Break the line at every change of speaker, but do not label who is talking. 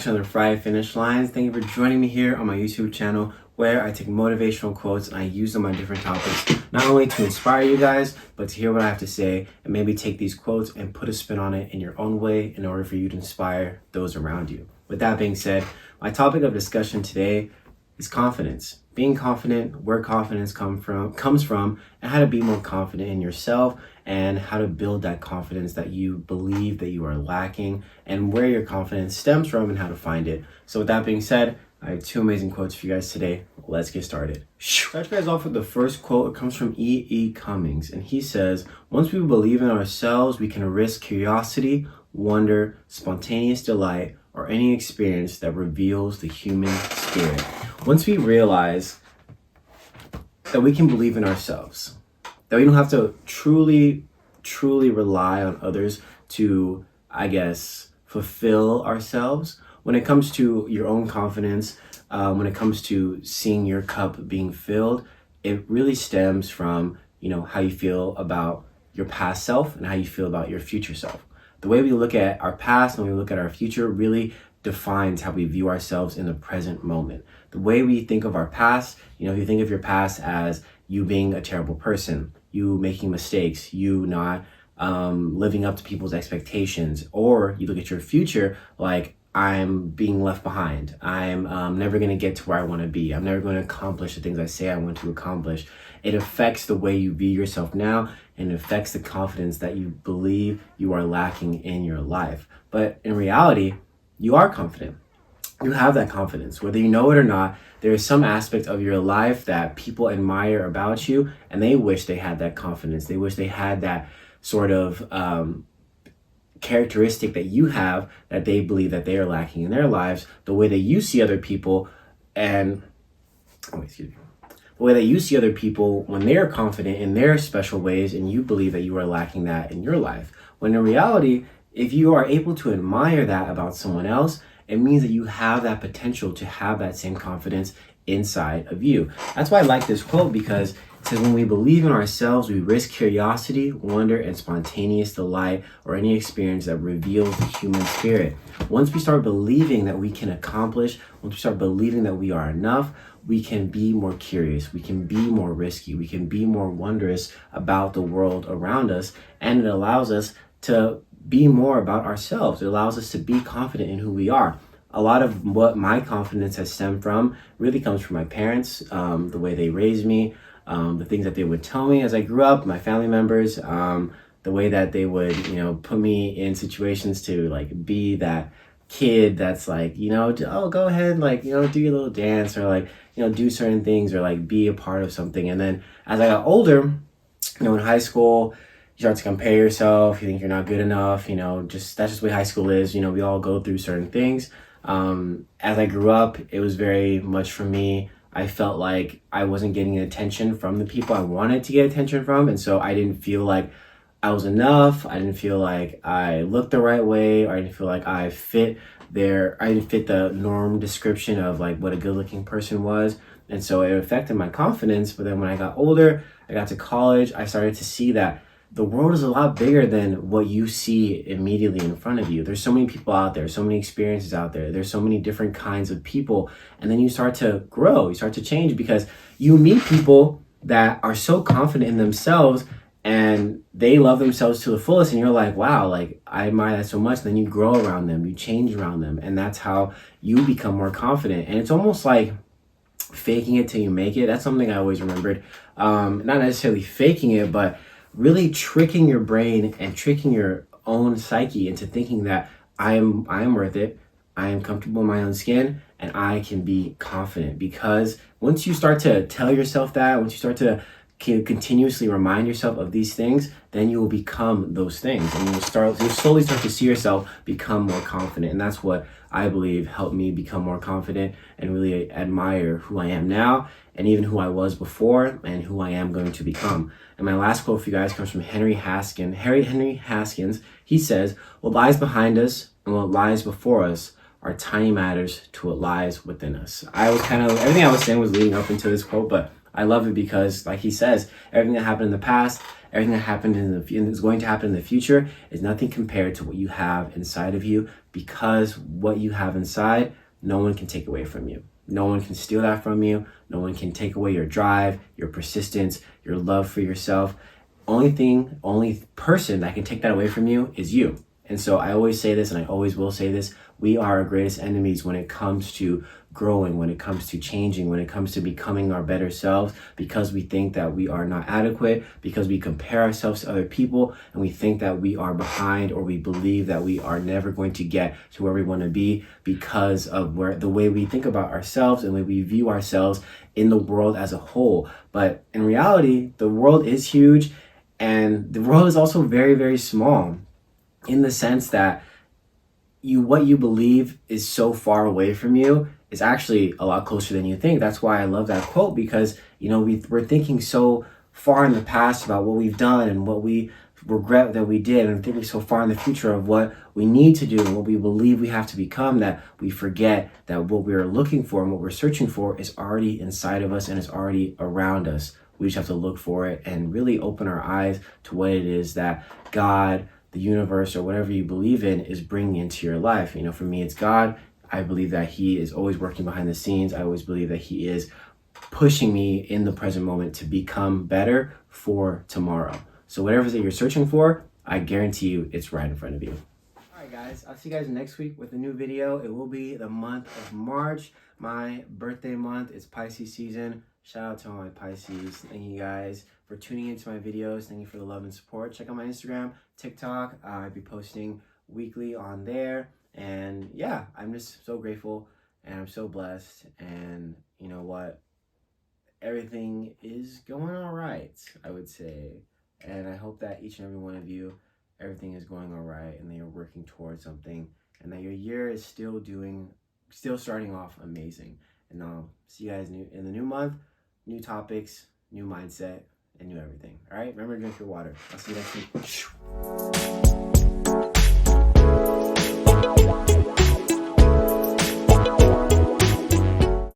to another Friday Finish Lines. Thank you for joining me here on my YouTube channel where I take motivational quotes and I use them on different topics, not only to inspire you guys, but to hear what I have to say and maybe take these quotes and put a spin on it in your own way in order for you to inspire those around you. With that being said, my topic of discussion today is confidence. Being confident, where confidence comes from, and how to be more confident in yourself and how to build that confidence that you believe that you are lacking and where your confidence stems from and how to find it. So with that being said, I have two amazing quotes for you guys today. Let's get started. Start you guys off with the first quote. It comes from E. Cummings, and he says, "Once we believe in ourselves, we can risk curiosity, wonder, spontaneous delight, or any experience that reveals the human spirit." Once we realize that we can believe in ourselves, that we don't have to truly rely on others to, fulfill ourselves. When it comes to your own confidence, when it comes to seeing your cup being filled, it really stems from, how you feel about your past self and how you feel about your future self. The way we look at our past and we look at our future really defines how we view ourselves in the present moment. The way we think of our past, if you think of your past as you being a terrible person, you making mistakes, you not living up to people's expectations, or you look at your future like, I'm being left behind. I'm never going to get to where I want to be. I'm never going to accomplish the things I say I want to accomplish. It affects the way you view yourself now, and it affects the confidence that you believe you are lacking in your life. But in reality, you are confident. You have that confidence. Whether you know it or not, there is some aspect of your life that people admire about you, and they wish they had that confidence. They wish they had that sort of characteristic that you have that they believe that they are lacking in their lives. The way that you see other people the way that you see other people when they're confident in their special ways, and you believe that you are lacking that in your life. When in reality, if you are able to admire that about someone else, it means that you have that potential to have that same confidence inside of you. That's why I like this quote, because it says, when we believe in ourselves, we risk curiosity, wonder, and spontaneous delight, or any experience that reveals the human spirit. Once we start believing that we can accomplish, once we start believing that we are enough, we can be more curious, we can be more risky, we can be more wondrous about the world around us, and it allows us to be more about ourselves. It allows us to be confident in who we are. A lot of what my confidence has stemmed from really comes from my parents, the way they raised me, the things that they would tell me as I grew up, my family members, the way that they would, put me in situations to be that kid that's oh, go ahead, do your little dance, or do certain things, or be a part of something. And then as I got older, in high school, you start to compare yourself. You think you're not good enough. That's just the way high school is. We all go through certain things. As I grew up, it was very much for me. I felt like I wasn't getting attention from the people I wanted to get attention from. And so I didn't feel like I was enough. I didn't feel like I looked the right way, or I didn't feel like I didn't fit the norm description of what a good looking person was. And so it affected my confidence. But then when I got older, I got to college, I started to see that the world is a lot bigger than what you see immediately in front of you. There's so many people out there, so many experiences out there. There's so many different kinds of people. And then you start to grow, you start to change, because you meet people that are so confident in themselves and they love themselves to the fullest. And you're like, wow, I admire that so much. And then you grow around them, you change around them. And that's how you become more confident. And it's almost like faking it till you make it. That's something I always remembered. Not necessarily faking it, but really tricking your brain and tricking your own psyche into thinking that I am worth it, I am comfortable in my own skin, and I can be confident. Because once you start to tell yourself that, once you start to continuously remind yourself of these things, then you will become those things, and you'll slowly start to see yourself become more confident. And that's what I believe helped me become more confident and really admire who I am now, and even who I was before, and who I am going to become. And my last quote for you guys comes from Henry Haskins. He says, "What lies behind us and what lies before us are tiny matters to what lies within us." Everything I was saying was leading up into this quote, but I love it because, like he says, everything that happened in the past, everything that happened and is going to happen in the future is nothing compared to what you have inside of you, because what you have inside, no one can take away from you. No one can steal that from you. No one can take away your drive, your persistence, your love for yourself. Only person that can take that away from you is you. And so I always say this, and I always will say this: we are our greatest enemies when it comes to growing, when it comes to changing, when it comes to becoming our better selves, because we think that we are not adequate, because we compare ourselves to other people, and we think that we are behind, or we believe that we are never going to get to where we want to be because of the way we think about ourselves and the way we view ourselves in the world as a whole. But in reality, the world is huge, and the world is also very, very small, in the sense that what you believe is so far away from you is actually a lot closer than you think. That's why I love that quote, because we're thinking so far in the past about what we've done and what we regret that we did, and thinking so far in the future of what we need to do and what we believe we have to become, that we forget that what we're looking for and what we're searching for is already inside of us and is already around us. We just have to look for it and really open our eyes to what it is that God, the universe, or whatever you believe in is bringing into your life. For me, it's God. I believe that he is always working behind the scenes. I always believe that he is pushing me in the present moment to become better for tomorrow. So whatever it is that you're searching for, I guarantee you it's right in front of you. All right, guys, I'll see you guys next week with a new video. It will be the month of March, my birthday month. It's Pisces season. Shout out to all my Pisces. Thank you guys for tuning into my videos. Thank you for the love and support. Check out my Instagram, TikTok. I'll be posting weekly on there. And yeah, I'm just so grateful and I'm so blessed. And you know what? Everything is going all right, I would say. And I hope that each and every one of you, everything is going all right, and that you're working towards something, and that your year is still starting off amazing. And I'll see you guys in the new month, new topics, new mindset, and new everything. All right, remember to drink your water. I'll see you next week.